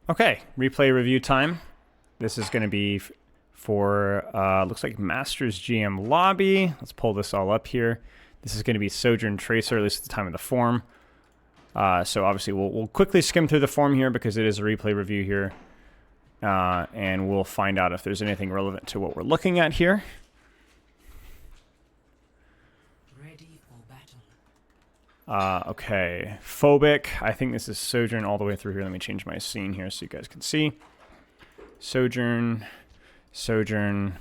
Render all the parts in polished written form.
Okay, replay review time. This is going to be for, looks like Masters GM Lobby. Let's pull this all up here. This is going to be Sojourn Tracer, at least at the time of the form. So obviously we'll quickly skim through the form here because it is a replay review here. And we'll find out if there's anything relevant to what we're looking at here. Okay, Phobic. I think this is Sojourn all the way through here. Let me change my scene here so you guys can see. Sojourn,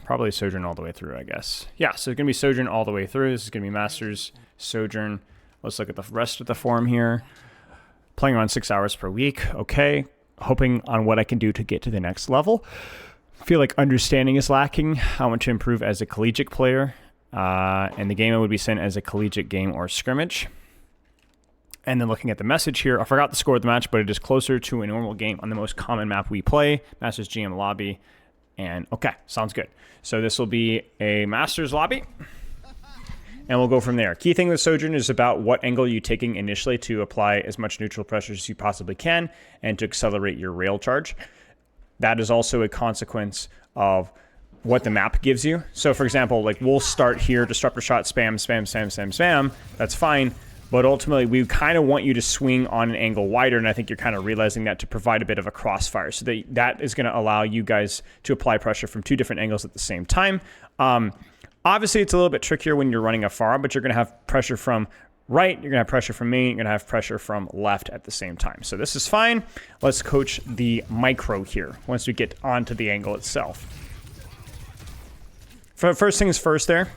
probably Sojourn all the way through, I guess. Yeah, so it's going to be Sojourn all the way through. This is going to be Masters, Sojourn. Let's look at the rest of the form here. Playing around 6 hours per week. Okay, hoping on what I can do to get to the next level. I feel like understanding is lacking. I want to improve as a collegiate player. And the game would be sent as a collegiate game or scrimmage. And then looking at the message here, I forgot the score of the match, but it is closer to a normal game on the most common map we play, Masters GM Lobby. And okay, sounds good. So this will be a Masters Lobby, and we'll go from there. Key thing with Sojourn is about what angle you're taking initially to apply as much neutral pressure as you possibly can and to accelerate your rail charge. That is also a consequence of what the map gives you. So for example, like we'll start here, disruptor shot, spam, spam, spam, spam, spam. That's fine. But ultimately, we kind of want you to swing on an angle wider, and I think you're kind of realizing that to provide a bit of a crossfire. So that is going to allow you guys to apply pressure from two different angles at the same time. Obviously, it's a little bit trickier when you're running afar, but you're going to have pressure from right, you're going to have pressure from main, you're going to have pressure from left at the same time. So this is fine. Let's coach the micro here once we get onto the angle itself. First things first there.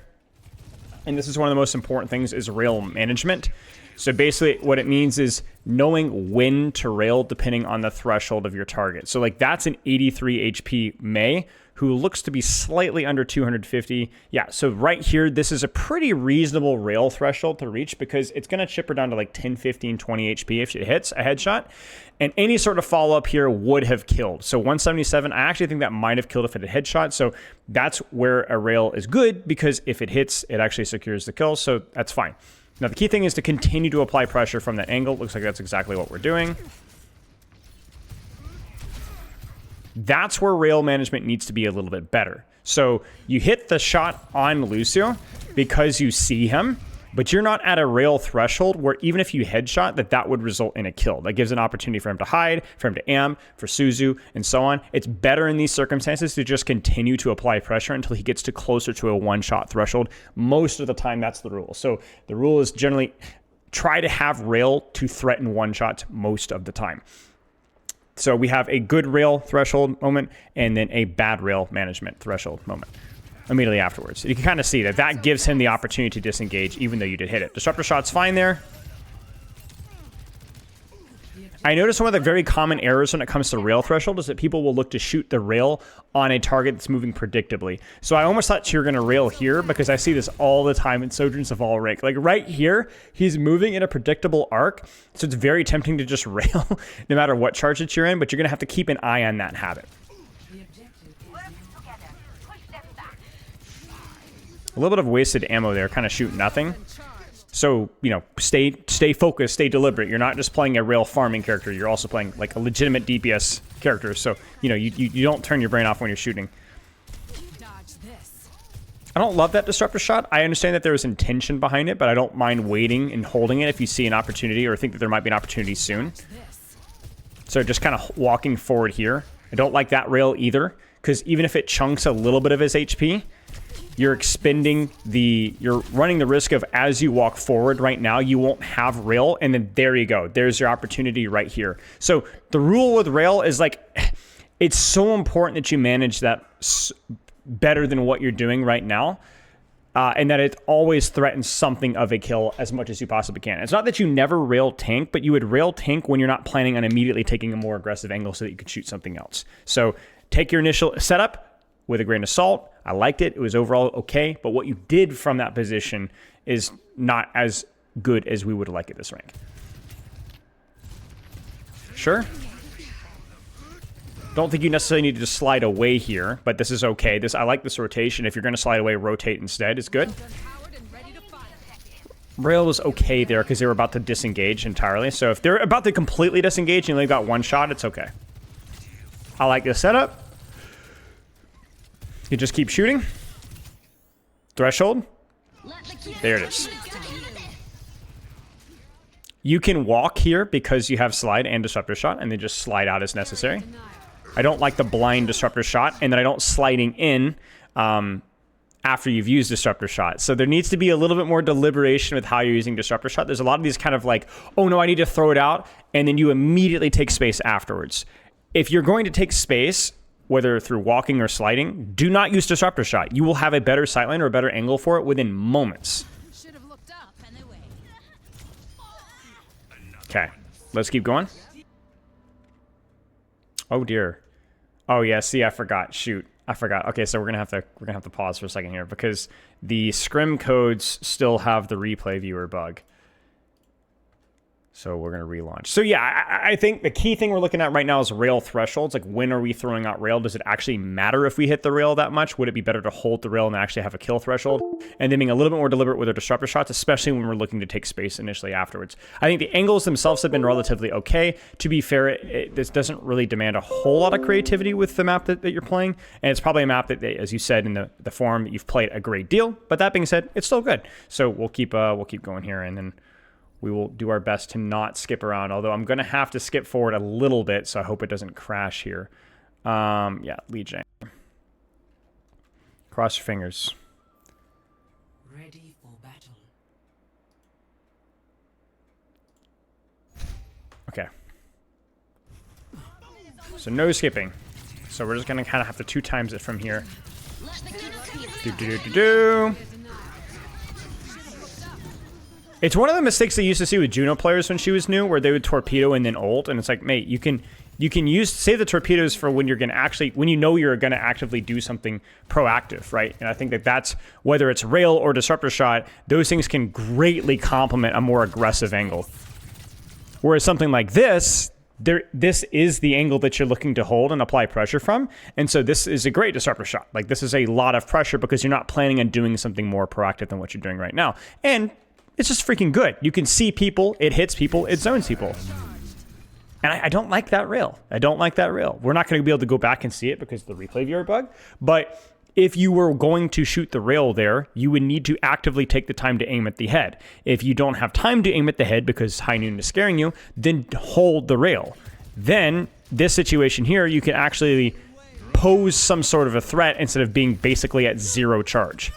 And this is one of the most important things, is rail management. So basically what it means is knowing when to rail depending on the threshold of your target. So like that's an 83 HP Mei who looks to be slightly under 250. Yeah, so right here, this is a pretty reasonable rail threshold to reach because it's going to chip her down to like 10, 15, 20 HP if it hits a headshot. And any sort of follow-up here would have killed. So 177, I actually think that might have killed if it had headshot. So that's where a rail is good because if it hits, it actually secures the kill. So that's fine. Now, the key thing is to continue to apply pressure from that angle. Looks like that's exactly what we're doing. That's where rail management needs to be a little bit better. So you hit the shot on Lucio because you see him, but you're not at a rail threshold where even if you headshot, that would result in a kill. That gives an opportunity for him to hide, for him to am, for Suzu, and so on. It's better in these circumstances to just continue to apply pressure until he gets to closer to a one-shot threshold. Most of the time, that's the rule. So the rule is generally try to have rail to threaten one-shots most of the time. So we have a good rail threshold moment and then a bad rail management threshold moment immediately afterwards. You can kind of see that gives him the opportunity to disengage even though you did hit it. Disruptor shot's fine there. I noticed one of the very common errors when it comes to rail threshold is that people will look to shoot the rail on a target that's moving predictably. So I almost thought you were going to rail here because I see this all the time in Sojourns of all rank. Like right here, he's moving in a predictable arc. So it's very tempting to just rail no matter what charge that you're in, but you're going to have to keep an eye on that habit. A little bit of wasted ammo there, kind of shoot nothing. So, you know, stay focused, stay deliberate. You're not just playing a rail farming character. You're also playing like a legitimate DPS character. So, you know, you don't turn your brain off when you're shooting. I don't love that disruptor shot. I understand that there was intention behind it, but I don't mind waiting and holding it if you see an opportunity or think that there might be an opportunity soon. So just kind of walking forward here. I don't like that rail either, because even if it chunks a little bit of his HP, you're running the risk of as you walk forward right now, you won't have rail. And then there you go. There's your opportunity right here. So the rule with rail is like, it's so important that you manage that better than what you're doing right now. And that it always threatens something of a kill as much as you possibly can. It's not that you never rail tank, but you would rail tank when you're not planning on immediately taking a more aggressive angle so that you could shoot something else. So take your initial setup with a grain of salt. I liked it. It was overall okay. But what you did from that position is not as good as we would like at this rank. Sure. Don't think you necessarily need to just slide away here, but this is okay. I like this rotation. If you're going to slide away, rotate instead. It's good. Rail was okay there because they were about to disengage entirely. So if they're about to completely disengage and you only got one shot, it's okay. I like this setup. You just keep shooting. Threshold. There it is. You can walk here because you have slide and disruptor shot, and then just slide out as necessary. I don't like the blind disruptor shot, and then I don't sliding in after you've used disruptor shot. So there needs to be a little bit more deliberation with how you're using disruptor shot. There's a lot of these kind of like, oh no, I need to throw it out, and then you immediately take space afterwards. If you're going to take space, whether through walking or sliding, do not use disruptor shot. You will have a better sightline or a better angle for it within moments. Okay, let's keep going. Oh dear. Oh yeah, see, I forgot. Shoot, I forgot. Okay, so we're gonna have to pause for a second here because the scrim codes still have the replay viewer bug. So we're going to relaunch. So yeah, I think the key thing we're looking at right now is rail thresholds. Like, when are we throwing out rail? Does it actually matter if we hit the rail that much? Would it be better to hold the rail and actually have a kill threshold? And then being a little bit more deliberate with our disruptor shots, especially when we're looking to take space initially afterwards. I think the angles themselves have been relatively okay. To be fair, this doesn't really demand a whole lot of creativity with the map that you're playing. And it's probably a map that, as you said in the forum, you've played a great deal. But that being said, it's still good. So we'll keep going here, and then we will do our best to not skip around, although I'm going to have to skip forward a little bit, so I hope it doesn't crash here. Yeah, lead gen. Cross your fingers. Ready for battle. Okay. So no skipping. So we're just going to kind of have to 2 times it from here. Do. It's one of the mistakes they used to see with Juno players when she was new, where they would torpedo and then ult, and it's like, mate, you can save the torpedoes for when you're gonna when you know you're gonna actively do something proactive, right? And I think that's whether it's rail or disruptor shot, those things can greatly complement a more aggressive angle. Whereas something like this is the angle that you're looking to hold and apply pressure from, and so this is a great disruptor shot. Like, this is a lot of pressure because you're not planning on doing something more proactive than what you're doing right now, and it's just freaking good. You can see people, it hits people, it zones people. And I don't like that rail. I don't like that rail. We're not going to be able to go back and see it because of the replay viewer bug. But if you were going to shoot the rail there, you would need to actively take the time to aim at the head. If you don't have time to aim at the head because high noon is scaring you, then hold the rail. Then, this situation here, you can actually pose some sort of a threat instead of being basically at 0 charge.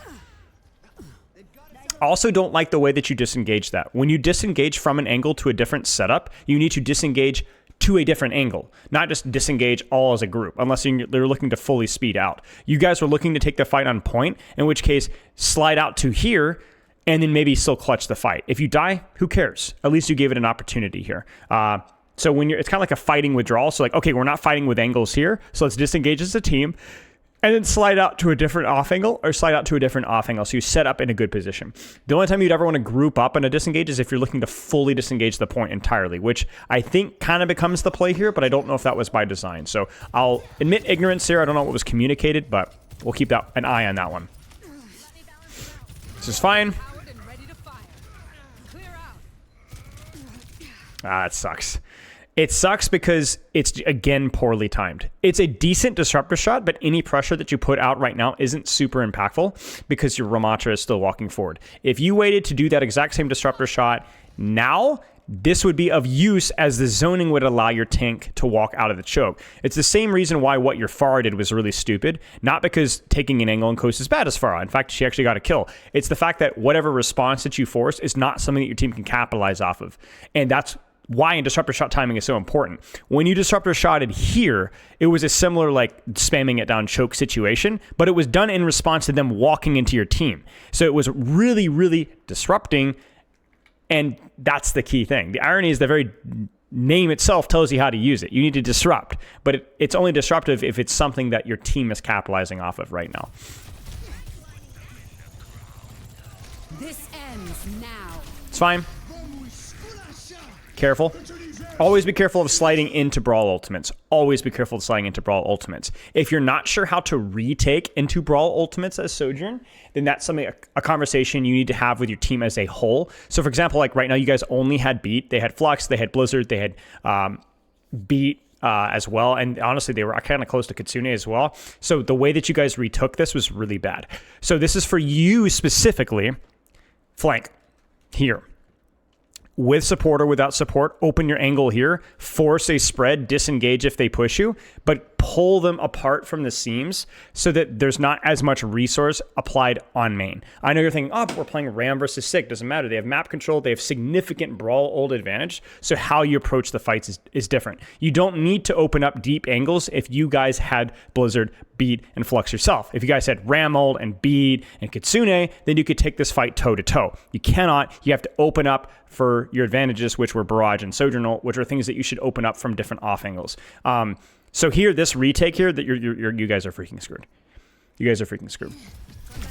Also, don't like the way that you disengage that. When you disengage from an angle to a different setup, you need to disengage to a different angle, not just disengage all as a group, unless they're looking to fully speed out. You guys are looking to take the fight on point, in which case, slide out to here, and then maybe still clutch the fight. If you die, who cares? At least you gave it an opportunity here. So when it's kind of like a fighting withdrawal. So like, okay, we're not fighting with angles here, so let's disengage as a team, and then slide out to a different off angle, or slide out to a different off angle, so you set up in a good position. The only time you'd ever want to group up in a disengage is if you're looking to fully disengage the point entirely, which I think kind of becomes the play here, but I don't know if that was by design. So I'll admit ignorance here. I don't know what was communicated, but we'll keep an eye on that one. This is fine. That sucks. It sucks because it's, again, poorly timed. It's a decent disruptor shot, but any pressure that you put out right now isn't super impactful because your Ramatra is still walking forward. If you waited to do that exact same disruptor shot now, this would be of use as the zoning would allow your tank to walk out of the choke. It's the same reason why what your Farah did was really stupid, not because taking an angle and coast is bad as Farah. In fact, she actually got a kill. It's the fact that whatever response that you forced is not something that your team can capitalize off of. And that's why in disruptor shot timing is so important. When you disruptor shotted here, it was a similar like spamming it down choke situation, but it was done in response to them walking into your team. So it was really, really disrupting, and that's the key thing. The irony is the very name itself tells you how to use it. You need to disrupt, but it's only disruptive if it's something that your team is capitalizing off of right now. This ends now. It's fine. Careful. Always be careful of sliding into Brawl Ultimates. Always be careful of sliding into Brawl Ultimates. If you're not sure how to retake into Brawl Ultimates as Sojourn, then that's something, a conversation you need to have with your team as a whole. So for example, like right now, you guys only had Beat. They had Flux, they had Blizzard, they had beat as well. And honestly, they were kind of close to Kitsune as well. So the way that you guys retook this was really bad. So this is for you specifically. Flank here. With support or without support, open your angle here, force a spread, disengage if they push you, but pull them apart from the seams so that there's not as much resource applied on main. I know you're thinking, oh, but we're playing Ram versus Sig. Doesn't matter. They have map control. They have significant brawl ult advantage. So how you approach the fights is different. You don't need to open up deep angles if you guys had Blizzard, Beat, and Flux yourself. If you guys had Ram ult and Beat and Kitsune, then you could take this fight toe to toe. You cannot. You have to open up for your advantages, which were Barrage and Sojourn ult, which are things that you should open up from different off angles. So here, this retake here, that you guys are freaking screwed. You guys are freaking screwed.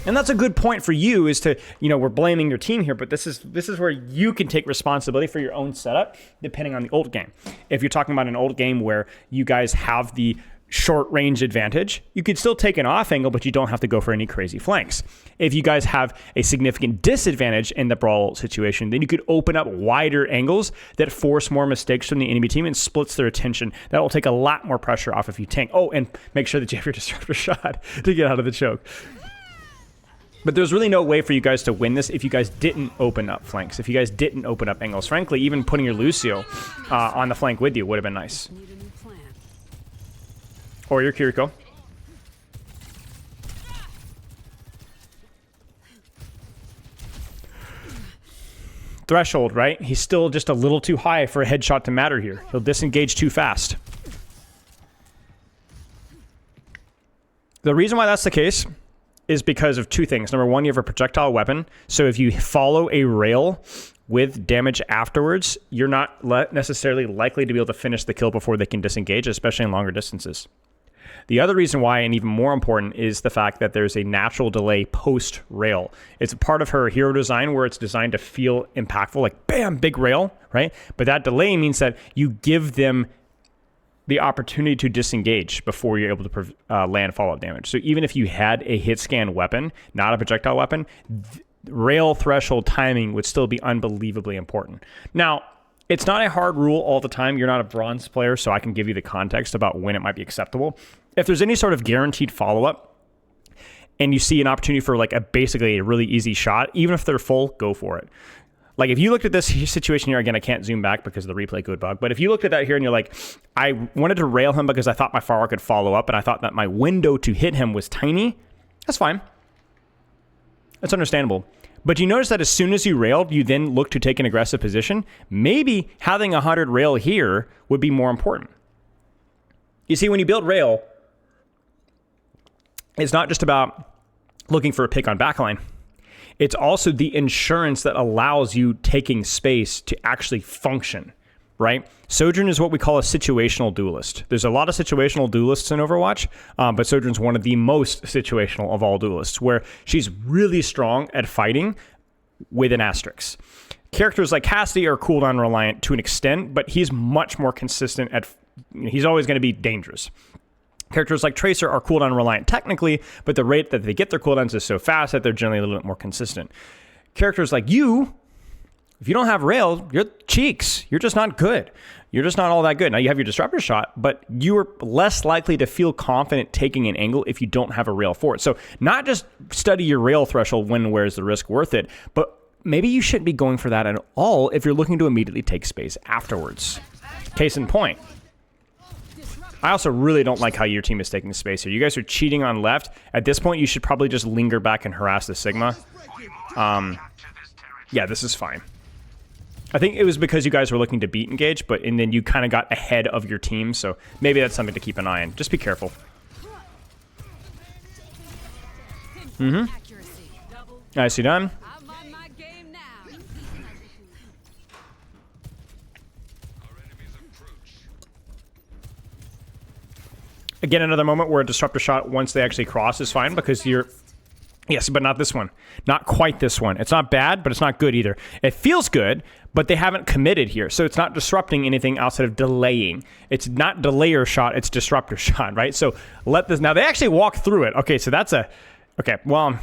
And that's a good point for you is to, we're blaming your team here, but this is where you can take responsibility for your own setup, depending on the ult game. If you're talking about an ult game where you guys have the short range advantage, you could still take an off angle, but you don't have to go for any crazy flanks. If you guys have a significant disadvantage in the brawl situation, then you could open up wider angles that force more mistakes from the enemy team and splits their attention. That will take a lot more pressure off if you tank. Oh, and make sure that you have your disruptor shot to get out of the choke. But there's really no way for you guys to win this if you guys didn't open up flanks, if you guys didn't open up angles. Frankly, even putting your Lucio on the flank with you would have been nice. Or your Kiriko. Threshold, right? He's still just a little too high for a headshot to matter here. He'll disengage too fast. The reason why that's the case is because of two things. Number one, you have a projectile weapon. So if you follow a rail with damage afterwards, you're not necessarily likely to be able to finish the kill before they can disengage, especially in longer distances. The other reason why, and even more important, is the fact that there's a natural delay post-rail. It's a part of her hero design where it's designed to feel impactful, like bam, big rail, right? But that delay means that you give them the opportunity to disengage before you're able to land follow-up damage. So even if you had a hit scan weapon, not a projectile weapon, rail threshold timing would still be unbelievably important. Now, it's not a hard rule all the time. You're not a bronze player, so I can give you the context about when it might be acceptable. If there's any sort of guaranteed follow-up and you see an opportunity for like basically a really easy shot, even if they're full, go for it. Like if you looked at this situation here, again, I can't zoom back because of the replay code bug, but if you looked at that here and you're like, I wanted to rail him because I thought my follower could follow up and I thought that my window to hit him was tiny, that's fine. That's understandable. But you notice that as soon as you railed, you then look to take an aggressive position. Maybe having 100 rail here would be more important. You see, when you build rail, it's not just about looking for a pick on backline. It's also the insurance that allows you taking space to actually function, right? Sojourn is what we call a situational duelist. There's a lot of situational duelists in Overwatch, but Sojourn's one of the most situational of all duelists, where she's really strong at fighting with an asterisk. Characters like Cassidy are cooldown reliant to an extent, but he's much more consistent at, he's always going to be dangerous. Characters like Tracer are cooldown reliant technically, but the rate that they get their cooldowns is so fast that they're generally a little bit more consistent. Characters like you, if you don't have rail, you're cheeks. You're just not good. You're just not all that good. Now you have your disruptor shot, but you are less likely to feel confident taking an angle if you don't have a rail for it. So not just study your rail threshold when and where is the risk worth it, but maybe you shouldn't be going for that at all if you're looking to immediately take space afterwards. Case in point. I also really don't like how your team is taking space here. You guys are cheating on left. At this point, you should probably just linger back and harass the Sigma. Yeah, this is fine. I think it was because you guys were looking to beat engage, and then you kind of got ahead of your team, so maybe that's something to keep an eye on. Just be careful. Nicely done. Again, another moment where a disruptor shot, once they actually cross, is fine because you're... Yes, but not this one. Not quite this one. It's not bad, but it's not good either. It feels good, but they haven't committed here. So it's not disrupting anything outside of delaying. It's not delayer shot, it's disruptor shot, right? So let this... Now, they actually walk through it. Okay, so that's a... Okay, well,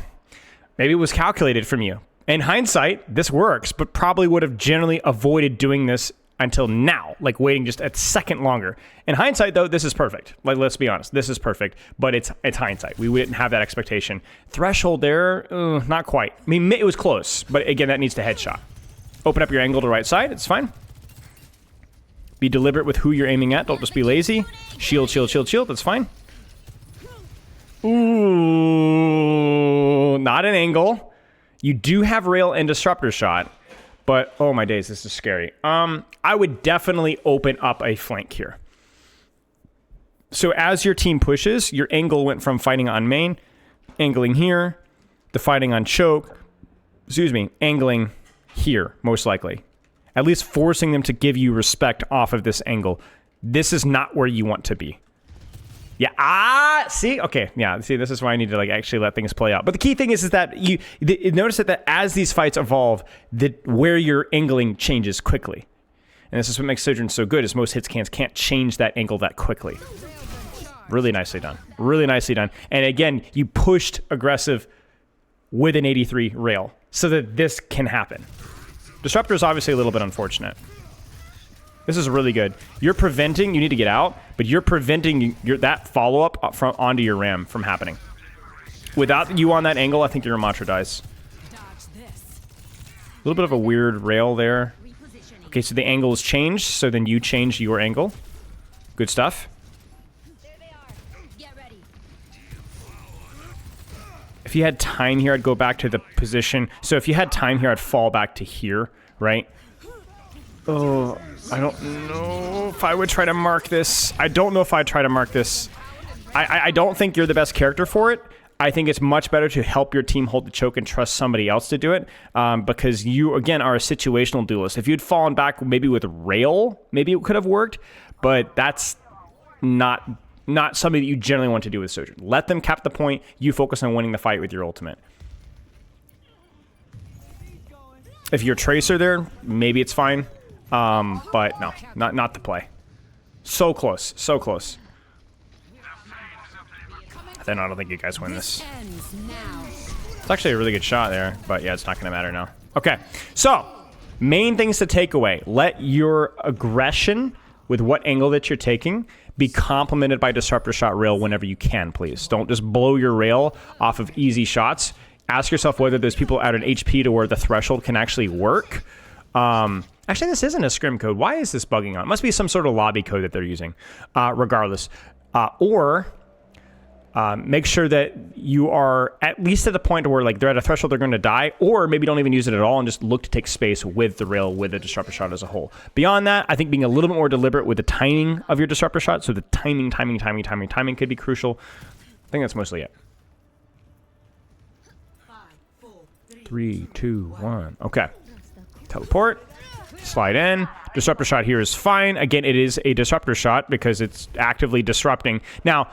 maybe it was calculated from you. In hindsight, this works, but probably would have generally avoided doing this until now, like waiting just a second longer. In hindsight, though, this is perfect. Like, let's be honest, this is perfect, but it's hindsight. We didn't have that expectation. Threshold there, not quite. I mean, it was close, but again, that needs to headshot. Open up your angle to right side, it's fine. Be deliberate with who you're aiming at, don't just be lazy. Shield, shield, shield, shield, that's fine. Ooh, not an angle. You do have rail and disruptor shot. But, oh my days, this is scary. I would definitely open up a flank here. So as your team pushes, your angle went from fighting on main, angling here, to fighting on choke, angling here, most likely. At least forcing them to give you respect off of this angle. This is not where you want to be. Yeah, see? Okay, yeah, see, this is why I need to like actually let things play out. But the key thing is that you notice that as these fights evolve, where you're angling changes quickly. And this is what makes Sojourn so good, is most hits can't change that angle that quickly. Really nicely done. Really nicely done. And again, you pushed aggressive with an 83 rail so that this can happen. Disruptor is obviously a little bit unfortunate. This is really good. You're preventing, you need to get out, but you're preventing that follow-up from onto your ram from happening. Without you on that angle, I think your Ramatra dies. A little bit of a weird rail there. Okay, so the angle is changed, so then you change your angle. Good stuff. If you had time here, I'd go back to the position. So if you had time here, I'd fall back to here, right? Oh, I don't know if I would try to mark this. I don't know if I'd try to mark this. I don't think you're the best character for it. I think it's much better to help your team hold the choke and trust somebody else to do it, because you, again, are a situational duelist. If you'd fallen back maybe with rail, maybe it could have worked, but that's not something that you generally want to do with Sojourn. Let them cap the point. You focus on winning the fight with your ultimate. If you're Tracer there, maybe it's fine. But no, not the play. So close, so close. Then I don't think you guys win this. It's actually a really good shot there, but yeah, it's not going to matter now. Okay, so main things to take away. Let your aggression with what angle that you're taking be complemented by disruptor shot rail whenever you can, please. Don't just blow your rail off of easy shots. Ask yourself whether there's people at an HP to where the threshold can actually work. Actually, this isn't a scrim code. Why is this bugging on? It must be some sort of lobby code that they're using. Regardless. Make sure that you are at least at the point where like they're at a threshold they're going to die, or maybe don't even use it at all and just look to take space with the rail, with the disruptor shot as a whole. Beyond that, I think being a little bit more deliberate with the timing of your disruptor shot, so the timing could be crucial. I think that's mostly it. 3, 2, 1. Okay. Teleport. Slide in. Disruptor shot here is fine. Again, it is a disruptor shot because it's actively disrupting. Now,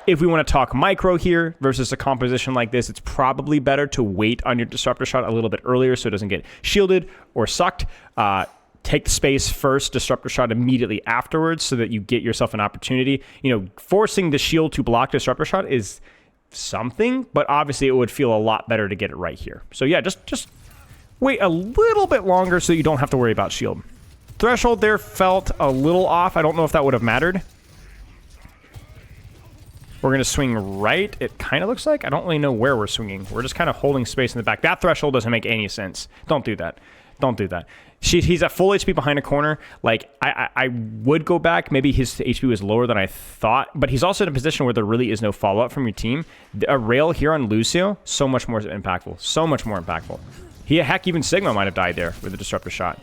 if we want to talk micro here versus a composition like this, it's probably better to wait on your disruptor shot a little bit earlier so it doesn't get shielded or sucked. Take the space first, disruptor shot immediately afterwards so that you get yourself an opportunity. You know, forcing the shield to block disruptor shot is something, but obviously it would feel a lot better to get it right here. So yeah, just wait a little bit longer so you don't have to worry about shield. Threshold there felt a little off. I don't know if that would have mattered. We're going to swing right, it kind of looks like. I don't really know where we're swinging. We're just kind of holding space in the back. That threshold doesn't make any sense. Don't do that. Don't do that. He's at full HP behind a corner. Like, I would go back. Maybe his HP was lower than I thought. But he's also in a position where there really is no follow-up from your team. A rail here on Lucio, so much more impactful. So much more impactful. Heck, even Sigma might have died there with a disruptor shot.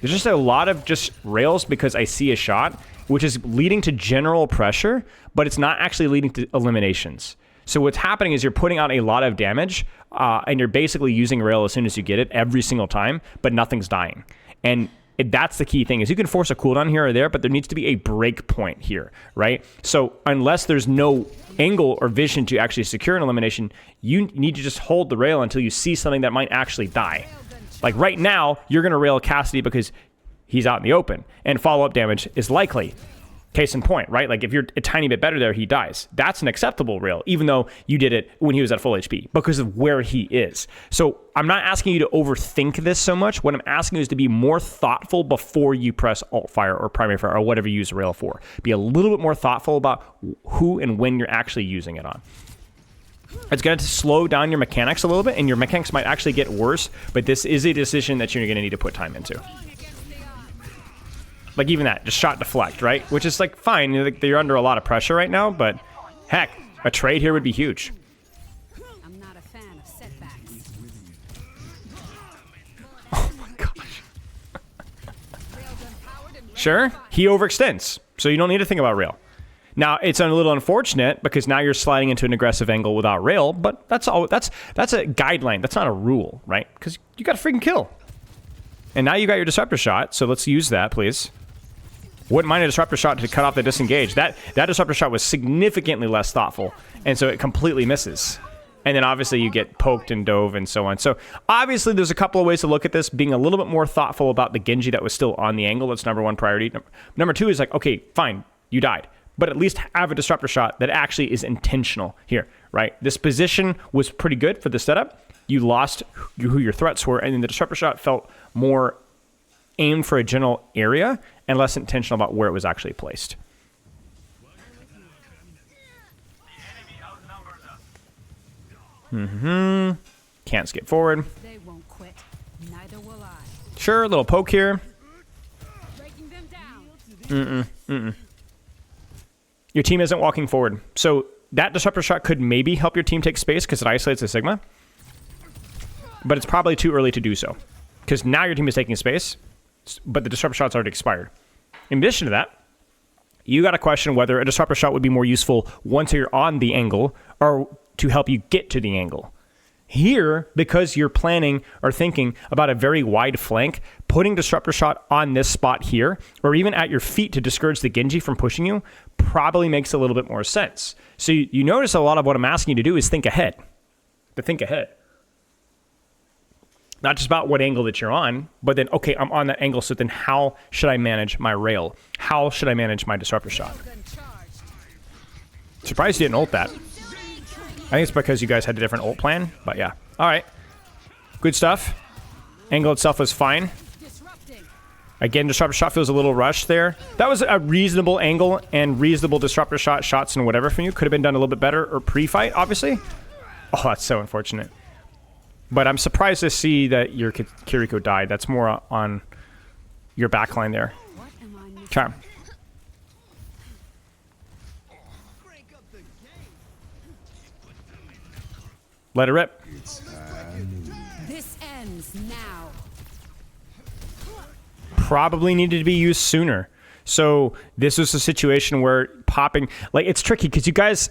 There's just a lot of just rails because I see a shot, which is leading to general pressure, but it's not actually leading to eliminations. So what's happening is you're putting out a lot of damage, and you're basically using rail as soon as you get it every single time, but nothing's dying. And that's the key thing, is you can force a cooldown here or there, but there needs to be a break point here, right? So unless there's no angle or vision to actually secure an elimination, you need to just hold the rail until you see something that might actually die. Like right now, you're going to rail Cassidy because he's out in the open, and follow-up damage is likely. Case in point, right? Like if you're a tiny bit better there, he dies. That's an acceptable rail, even though you did it when he was at full HP because of where he is. So I'm not asking you to overthink this so much. What I'm asking you is to be more thoughtful before you press alt fire or primary fire or whatever you use a rail for. Be a little bit more thoughtful about who and when you're actually using it on. It's going to slow down your mechanics a little bit, and your mechanics might actually get worse, but this is a decision that you're going to need to put time into. Like even that, just shot deflect, right? Which is like fine, you're under a lot of pressure right now, but heck, a trade here would be huge. I'm not a fan of setbacks. Oh my gosh. Sure, he overextends, so you don't need to think about rail. Now, it's a little unfortunate because now you're sliding into an aggressive angle without rail, but that's a guideline. That's not a rule, right? Because you got to freaking kill. And now you got your disruptor shot, so let's use that, please. Wouldn't mind a disruptor shot to cut off the disengage. That disruptor shot was significantly less thoughtful, and so it completely misses. And then obviously you get poked and dove and so on. So obviously there's a couple of ways to look at this, being a little bit more thoughtful about the Genji that was still on the angle. That's number one priority. Number two is like, okay, fine, you died, but at least have a disruptor shot that actually is intentional here, right? This position was pretty good for the setup. You lost who your threats were, and then the disruptor shot felt more aimed for a general area and less intentional about where it was actually placed. Can't skip forward. They won't quit. Neither will I. Sure, a little poke here. Breaking them down. Your team isn't walking forward. So that disruptor shot could maybe help your team take space because it isolates the Sigma. But it's probably too early to do so. Because now your team is taking space, but the disruptor shot's already expired. In addition to that, you got to question whether a disruptor shot would be more useful once you're on the angle or to help you get to the angle. Here, because you're planning or thinking about a very wide flank, putting disruptor shot on this spot here, or even at your feet to discourage the Genji from pushing you, probably makes a little bit more sense. So you notice a lot of what I'm asking you to do is think ahead. But think ahead. Not just about what angle that you're on, but then, okay, I'm on that angle, so then how should I manage my rail? How should I manage my disruptor shot? Surprised you didn't ult that. I think it's because you guys had a different ult plan, but yeah. All right. Good stuff. Angle itself was fine. Again, disruptor shot feels a little rushed there. That was a reasonable angle and reasonable disruptor shots and whatever from you. Could have been done a little bit better or pre-fight, obviously. Oh, that's so unfortunate. But I'm surprised to see that your Kiriko died. That's more on your backline there. Okay. Let it rip. This ends now. Probably needed to be used sooner. So this was a situation where popping... Like, it's tricky because you guys...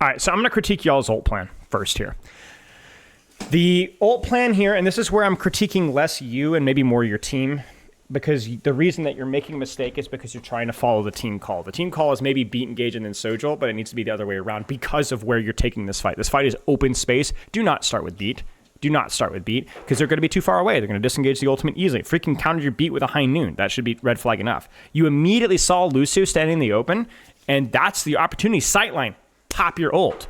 All right, so I'm going to critique y'all's ult plan first here. The ult plan here, and this is where I'm critiquing less you and maybe more your team, because the reason that you're making a mistake is because you're trying to follow the team call. The team call is maybe beat, engage, and then Sojourn, but it needs to be the other way around because of where you're taking this fight. This fight is open space. Do not start with beat. Do not start with beat, because they're going to be too far away. They're going to disengage the ultimate easily. Freaking counter your beat with a high noon. That should be red flag enough. You immediately saw Lucio standing in the open, and that's the opportunity. Sightline. Pop your ult.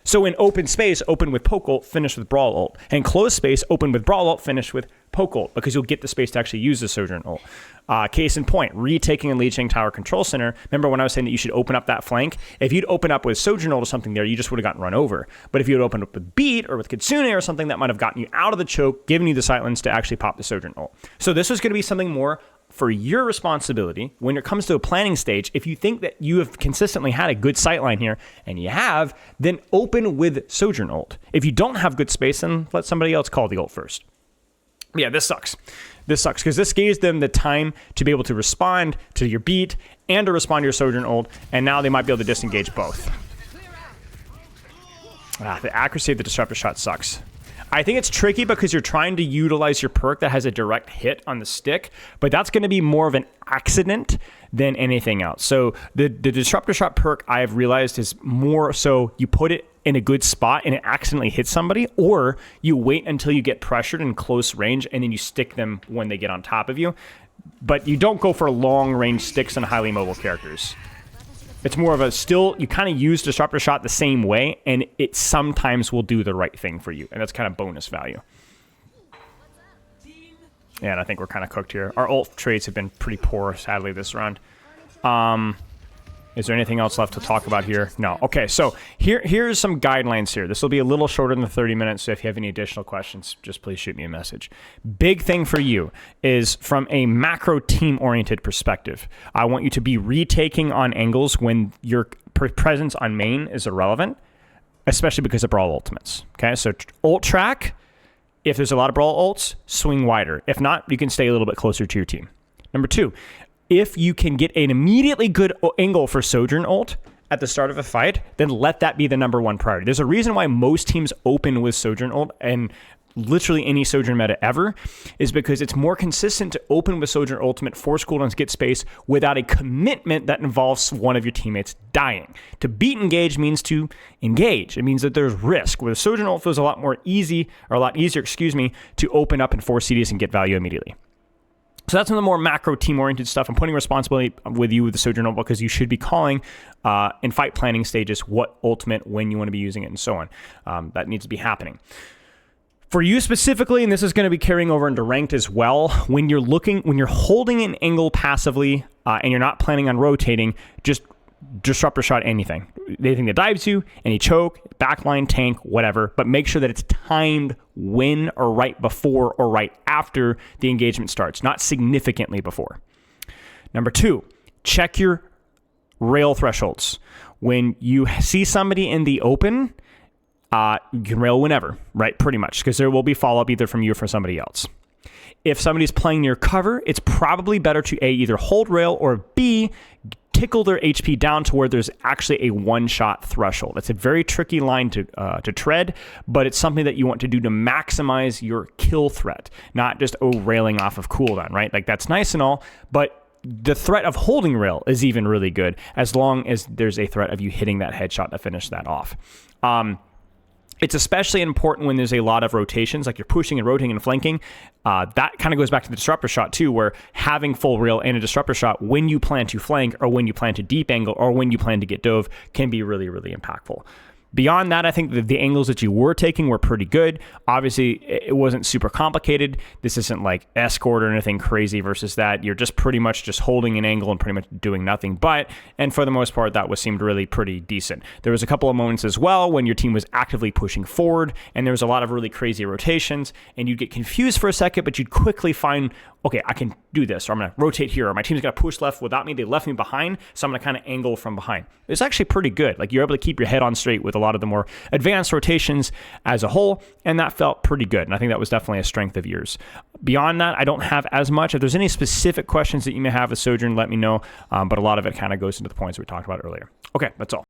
So in open space, open with poke ult, finish with brawl ult. And closed space, open with brawl ult, finish with poke ult, because you'll get the space to actually use the Sojourn ult. Case in point, retaking and leeching tower control center. Remember when I was saying that you should open up that flank? If you'd open up with Sojourn ult or something there, you just would have gotten run over. But if you had opened up with beat or with Kitsune or something, that might have gotten you out of the choke, given you the sightlines to actually pop the Sojourn ult. So this was going to be something more for your responsibility when it comes to a planning stage. If you think that you have consistently had a good sightline here, and you have, then open with Sojourn ult. If you don't have good space, then let somebody else call the ult first. Yeah, this sucks. This sucks because this gives them the time to be able to respond to your beat and to respond to your Sojourn ult, and now they might be able to disengage both. The accuracy of the disruptor shot sucks. I think it's tricky because you're trying to utilize your perk that has a direct hit on the stick, but that's going to be more of an accident than anything else. So the disruptor shot perk, I've realized, is more so you put it in a good spot and it accidentally hits somebody, or you wait until you get pressured in close range and then you stick them when they get on top of you. but you don't go for long-range sticks on highly mobile characters. It's more of a still, you kind of use Disruptor Shot the same way, and it sometimes will do the right thing for you, and that's kind of bonus value. Yeah, and I think we're kind of cooked here. Our ult trades have been pretty poor, sadly, this round. Is there anything else left to talk about here? No. Okay, so here's some guidelines here. This will be a little shorter than 30 minutes, so if you have any additional questions, just please shoot me a message. Big thing for you is from a macro team-oriented perspective. I want you to be retaking on angles when your presence on main is irrelevant, especially because of Brawl ultimates. Okay, so ult track, if there's a lot of Brawl ults, swing wider. If not, you can stay a little bit closer to your team. Number 2, if you can get an immediately good angle for Sojourn ult at the start of a fight, then let that be the #1 priority. There's a reason why most teams open with Sojourn ult, and literally any Sojourn meta ever, is because it's more consistent to open with Sojourn ultimate, force cooldowns, get space, without a commitment that involves one of your teammates dying. To beat engage means to engage. It means that there's risk. With Sojourn ult feels a lot easier, to open up and force CDs and get value immediately. So that's some of the more macro team-oriented stuff. I'm putting responsibility with you with the Sojourn ult because you should be calling in fight planning stages what ultimate, when you want to be using it, and so on. That needs to be happening. For you specifically, and this is going to be carrying over into ranked as well, when you're holding an angle passively and you're not planning on rotating, just Disruptor Shot anything. Anything that dives you, any choke, backline, tank, whatever, but make sure that it's timed when or right before or right after the engagement starts, not significantly before. Number 2, check your rail thresholds. When you see somebody in the open, you can rail whenever, right? Pretty much, because there will be follow-up either from you or from somebody else. If somebody's playing near cover, it's probably better to A, either hold rail, or B, tickle their HP down to where there's actually a one-shot threshold. It's a very tricky line to tread, but it's something that you want to do to maximize your kill threat, not just, railing off of cooldown, right? Like, that's nice and all, but the threat of holding rail is even really good as long as there's a threat of you hitting that headshot to finish that off. It's especially important when there's a lot of rotations, like you're pushing and rotating and flanking. That kind of goes back to the Disruptor Shot too, where having full rail and a Disruptor Shot when you plan to flank or when you plan to deep angle or when you plan to get dove can be really, really impactful. Beyond that, I think that the angles that you were taking were pretty good. Obviously, it wasn't super complicated. This isn't like escort or anything crazy versus that. You're just pretty much just holding an angle and pretty much doing nothing and for the most part, that seemed really pretty decent. There was a couple of moments as well when your team was actively pushing forward and there was a lot of really crazy rotations and you'd get confused for a second, but you'd quickly find, okay, I can do this, or I'm going to rotate here, or my team's going to push left without me. They left me behind, so I'm going to kind of angle from behind. It's actually pretty good. Like, you're able to keep your head on straight with a lot of the more advanced rotations as a whole, and that felt pretty good, and I think that was definitely a strength of yours. Beyond that, I don't have as much. If there's any specific questions that you may have with Sojourn, let me know, but a lot of it kind of goes into the points we talked about earlier. Okay, that's all.